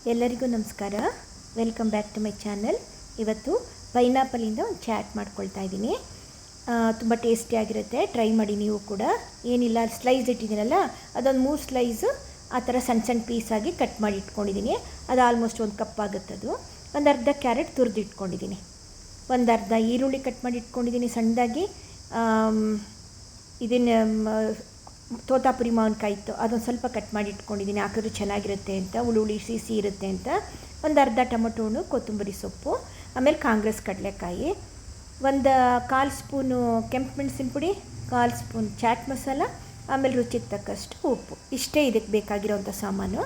ಎಲ್ಲರಿಗೂ ನಮಸ್ಕಾರ. Welcome back to my channel. ಇವತ್ತು ಪೈನಾಪಲಿಂದ ಒಂದು ಚಾಟ್ ಮಾಡ್ಕೊಳ್ತಾ ಇದ್ದೀನಿ. ತುಂಬ ಟೇಸ್ಟಿಯಾಗಿರುತ್ತೆ, ಟ್ರೈ ಮಾಡಿ ನೀವು ಕೂಡ. ಏನಿಲ್ಲ, ಸ್ಲೈಸ್ ಇಟ್ಟಿದ್ದೀನಲ್ಲ, ಅದೊಂದು 3 ಸ್ಲೈಸು ಆ ಥರ ಸಣ್ಣ ಸಣ್ಣ ಪೀಸಾಗಿ ಕಟ್ ಮಾಡಿ ಇಟ್ಕೊಂಡಿದ್ದೀನಿ. ಅದು ಆಲ್ಮೋಸ್ಟ್ 1 ಕಪ್ ಆಗುತ್ತದು. ಒಂದು ಅರ್ಧ ಕ್ಯಾರೆಟ್ ತುರಿದು ಇಟ್ಕೊಂಡಿದ್ದೀನಿ. ಒಂದು ಅರ್ಧ ಈರುಳ್ಳಿ ಕಟ್ ಮಾಡಿ ಇಟ್ಕೊಂಡಿದ್ದೀನಿ ಸಣ್ಣದಾಗಿ. ಇದನ್ನು ತೋತಾಪುರಿ ಮಾವಿನಕಾಯಿ ಇತ್ತು, ಅದೊಂದು ಸ್ವಲ್ಪ ಕಟ್ ಮಾಡಿ ಇಟ್ಕೊಂಡಿದ್ದೀನಿ, ಹಾಕಿದ್ರೆ ಚೆನ್ನಾಗಿರುತ್ತೆ ಅಂತ, ಹುಳಿ ಸಿಹಿ ಇರುತ್ತೆ ಅಂತ. ಒಂದು ಅರ್ಧ ಟೊಮೊಟೊ ಹಣ್ಣು, ಕೊತ್ತಂಬರಿ ಸೊಪ್ಪು, ಆಮೇಲೆ ಕಾಂಗ್ರೆಸ್ ಕಡಲೆಕಾಯಿ, ಒಂದು 1/4 ಸ್ಪೂನು ಕೆಂಪು ಮೆಣಸಿನ ಪುಡಿ, 1/4 ಸ್ಪೂನ್ ಚಾಟ್ ಮಸಾಲ, ಆಮೇಲೆ ರುಚಿಗೆ ತಕ್ಕಷ್ಟು ಉಪ್ಪು. ಇಷ್ಟೇ ಇದಕ್ಕೆ ಬೇಕಾಗಿರೋಂಥ ಸಾಮಾನು.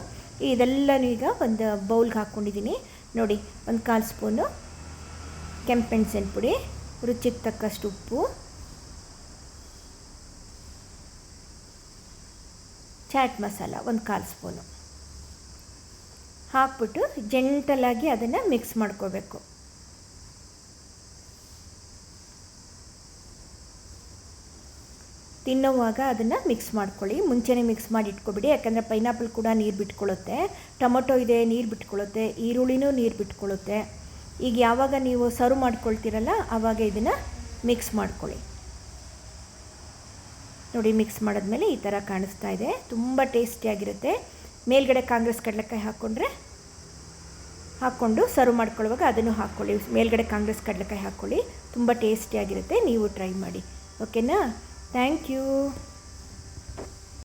ಇದೆಲ್ಲನೂ ಈಗ ಒಂದು ಬೌಲ್ಗೆ ಹಾಕ್ಕೊಂಡಿದ್ದೀನಿ. ನೋಡಿ, ಒಂದು 1/4 ಸ್ಪೂನು ಕೆಂಪು ಮೆಣಸಿನ ಪುಡಿ, ರುಚಿಗೆ ತಕ್ಕಷ್ಟು ಉಪ್ಪು, ಚಾಟ್ ಮಸಾಲ ಒಂದು 1/4 ಸ್ಪೂನು ಹಾಕ್ಬಿಟ್ಟು ಜೆಂಟಲಾಗಿ ಅದನ್ನು ಮಿಕ್ಸ್ ಮಾಡ್ಕೋಬೇಕು. ತಿನ್ನೋವಾಗ ಅದನ್ನು ಮಿಕ್ಸ್ ಮಾಡ್ಕೊಳ್ಳಿ. ಮುಂಚೆನೇ ಮಿಕ್ಸ್ ಮಾಡಿ ಇಟ್ಕೊಬಿಡಿ, ಯಾಕಂದರೆ ಪೈನಾಪಲ್ ಕೂಡ ನೀರು ಬಿಟ್ಕೊಳ್ಳುತ್ತೆ, ಟೊಮೊಟೊ ಇದೆ ನೀರು ಬಿಟ್ಕೊಳ್ಳುತ್ತೆ, ಈರುಳ್ಳಿನೂ ನೀರು ಬಿಟ್ಕೊಳ್ಳುತ್ತೆ. ಈಗ ಯಾವಾಗ ನೀವು ಸರ್ವ್ ಮಾಡ್ಕೊಳ್ತೀರಲ್ಲ ಆವಾಗ ಇದನ್ನು ಮಿಕ್ಸ್ ಮಾಡ್ಕೊಳ್ಳಿ. ನೋಡಿ, ಮಿಕ್ಸ್ ಮಾಡಿದ್ಮೇಲೆ ಈ ಥರ ಕಾಣಿಸ್ತಾ ಇದೆ. ತುಂಬ ಟೇಸ್ಟಿಯಾಗಿರುತ್ತೆ. ಮೇಲ್ಗಡೆ ಕಾಂಗ್ರೆಸ್ ಕಡಲೆಕಾಯಿ ಹಾಕ್ಕೊಂಡು ಸರ್ವ್ ಮಾಡ್ಕೊಳ್ಳುವಾಗ ಅದನ್ನು ಹಾಕ್ಕೊಳ್ಳಿ. ಮೇಲ್ಗಡೆ ಕಾಂಗ್ರೆಸ್ ಕಡಲೆಕಾಯಿ ಹಾಕ್ಕೊಳ್ಳಿ, ತುಂಬ ಟೇಸ್ಟಿಯಾಗಿರುತ್ತೆ. ನೀವು ಟ್ರೈ ಮಾಡಿ. ಓಕೆನಾ? Thank you.